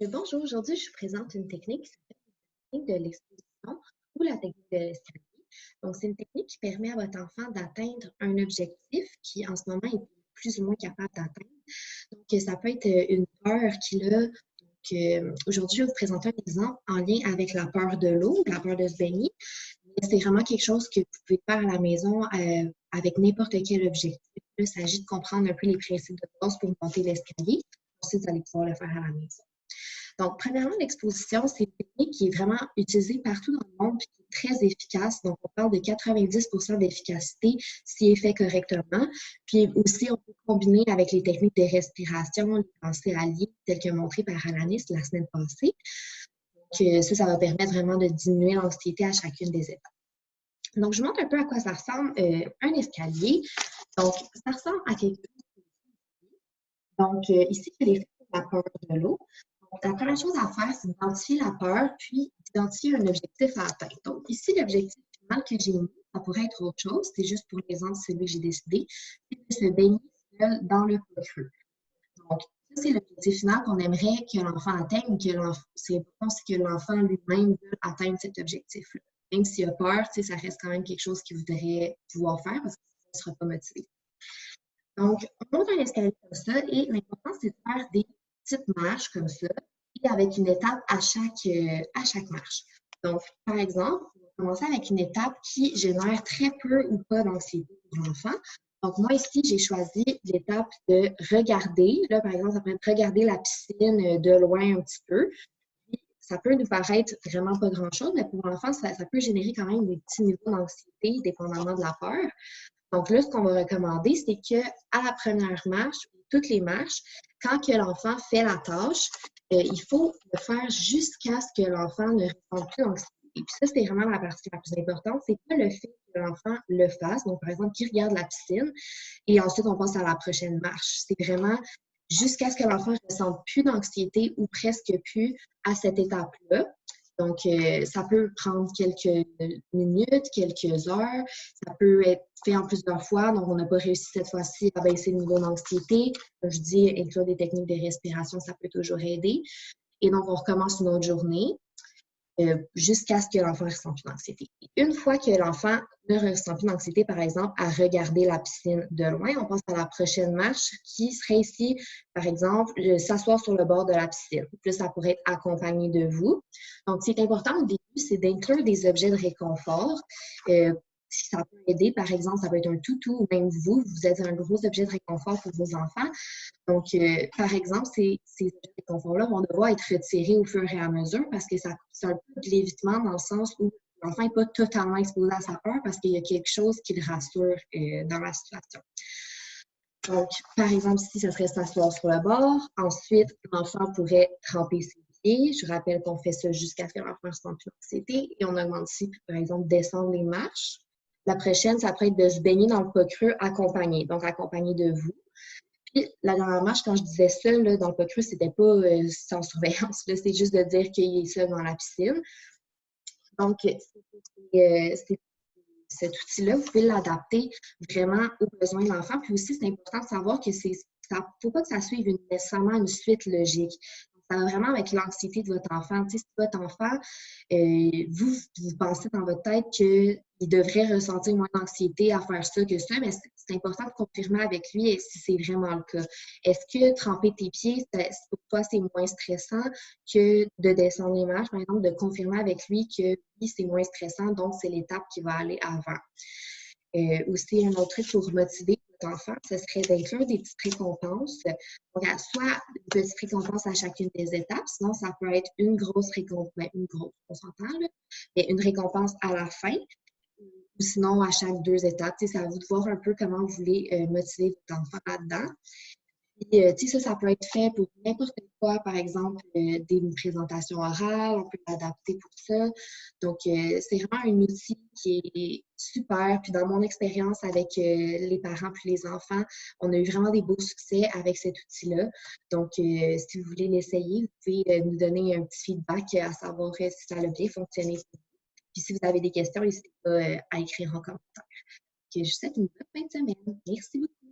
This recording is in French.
Bonjour, aujourd'hui, je vous présente une technique qui s'appelle la technique de l'exposition ou la technique de l'escalier. Donc, c'est une technique qui permet à votre enfant d'atteindre un objectif qui, en ce moment, est plus ou moins capable d'atteindre. Donc, ça peut être une peur qu'il a. Donc, aujourd'hui, je vais vous présenter un exemple en lien avec la peur de l'eau, la peur de se baigner. Mais c'est vraiment quelque chose que vous pouvez faire à la maison avec n'importe quel objectif. Là, il s'agit de comprendre un peu les principes de base pour monter l'escalier. Ensuite, vous allez pouvoir le faire à la maison. Donc, premièrement, l'exposition, c'est une technique qui est vraiment utilisée partout dans le monde et qui est très efficace. Donc, on parle de 90 d'efficacité si elle est fait correctement. Puis aussi, on peut combiner avec les techniques de respiration, les pensées alliées, telles que montrées par Alanis la semaine passée. Donc, ça va permettre vraiment de diminuer l'anxiété à chacune des étapes. Donc, je vous montre un peu à quoi ça ressemble un escalier. Donc, ça ressemble à quelque chose. Donc, ici, je l'ai fait pour la peur de l'eau. La première chose à faire, c'est d'identifier la peur, puis d'identifier un objectif à atteindre. Donc, ici, l'objectif final que j'ai mis, ça pourrait être autre chose, c'est juste pour l'exemple, celui que j'ai décidé, c'est de se baigner seul dans le pot creux. Donc, ça, c'est l'objectif final qu'on aimerait que l'enfant atteigne, c'est important aussi que l'enfant lui-même veut atteindre cet objectif-là. Même s'il a peur, ça reste quand même quelque chose qu'il voudrait pouvoir faire parce qu'il ne sera pas motivé. Donc, on monte un escalier comme ça et l'important, c'est de faire des petites marches comme ça et avec une étape à chaque marche. Donc, par exemple, on va commencer avec une étape qui génère très peu ou pas d'anxiété pour l'enfant. Donc, moi, ici, j'ai choisi l'étape de regarder. Là, par exemple, ça peut être regarder la piscine de loin un petit peu. Ça peut nous paraître vraiment pas grand-chose, mais pour l'enfant, ça peut générer quand même des petits niveaux d'anxiété, dépendamment de la peur. Donc là, ce qu'on va recommander, c'est qu'à la première marche, toutes les marches, quand que l'enfant fait la tâche, il faut le faire jusqu'à ce que l'enfant ne ressente plus d'anxiété. Et puis ça, c'est vraiment la partie la plus importante, c'est pas le fait que l'enfant le fasse, donc par exemple, qu'il regarde la piscine, et ensuite on passe à la prochaine marche. C'est vraiment jusqu'à ce que l'enfant ne ressente plus d'anxiété ou presque plus à cette étape-là. Donc, ça peut prendre quelques minutes, quelques heures. Ça peut être fait en plusieurs fois. Donc, on n'a pas réussi cette fois-ci à baisser le niveau d'anxiété. Comme je dis, inclure des techniques de respiration, ça peut toujours aider. Et donc, on recommence une autre journée jusqu'à ce que l'enfant ressente plus d'anxiété. Une fois que l'enfant ne ressent plus d'anxiété, par exemple, à regarder la piscine de loin, on passe à la prochaine marche qui serait ici, par exemple, s'asseoir sur le bord de la piscine. Puis ça pourrait être accompagné de vous. Donc, ce qui est important au début, c'est d'inclure des objets de réconfort. Si ça peut aider, par exemple, ça peut être un toutou ou même vous êtes un gros objet de réconfort pour vos enfants. Donc, par exemple, ces conforts-là vont devoir être retirés au fur et à mesure parce que c'est un peu de l'évitement dans le sens où l'enfant n'est pas totalement exposé à sa peur parce qu'il y a quelque chose qui le rassure dans la situation. Donc, par exemple, ici, ça serait s'asseoir sur le bord. Ensuite, l'enfant pourrait tremper ses pieds. Je rappelle qu'on fait ça jusqu'à ce que l'enfant ressente plus d'anxiété. Et on augmente ici, par exemple, descendre les marches. La prochaine, ça pourrait être de se baigner dans le pot creux accompagné, donc accompagné de vous. Puis, la dernière marche, quand je disais ça, là, dans le pot creux, c'était pas sans surveillance. C'est juste de dire qu'il est seul dans la piscine. Donc, cet outil-là, vous pouvez l'adapter vraiment aux besoins de l'enfant. Puis aussi, c'est important de savoir que ça ne faut pas que ça suive nécessairement une suite logique. Ça va vraiment avec l'anxiété de votre enfant. Tu sais, si votre enfant, vous pensez dans votre tête qu'il devrait ressentir moins d'anxiété à faire ça que ça, mais c'est important de confirmer avec lui si c'est vraiment le cas. Est-ce que tremper tes pieds, pour toi, c'est moins stressant que de descendre les marches, par exemple, de confirmer avec lui que oui, c'est moins stressant, donc c'est l'étape qui va aller avant. Aussi, un autre truc pour motiver votre enfant, ce serait d'inclure des petites récompenses. Donc, soit une petite récompense à chacune des étapes, sinon ça peut être une grosse récompense, une grosse, on s'entend, là, mais une récompense à la fin, ou sinon à chaque 2 étapes. C'est à vous de voir un peu comment vous voulez motiver votre enfant là-dedans. Puis, ça peut être fait pour n'importe quoi, par exemple, des présentations orales, on peut l'adapter pour ça. Donc, c'est vraiment un outil qui est super. Puis, dans mon expérience avec les parents puis les enfants, on a eu vraiment des beaux succès avec cet outil-là. Donc, si vous voulez l'essayer, vous pouvez nous donner un petit feedback à savoir si ça a bien fonctionné. Puis, si vous avez des questions, n'hésitez pas à écrire en commentaire. Je vous souhaite une bonne fin de semaine. Merci beaucoup.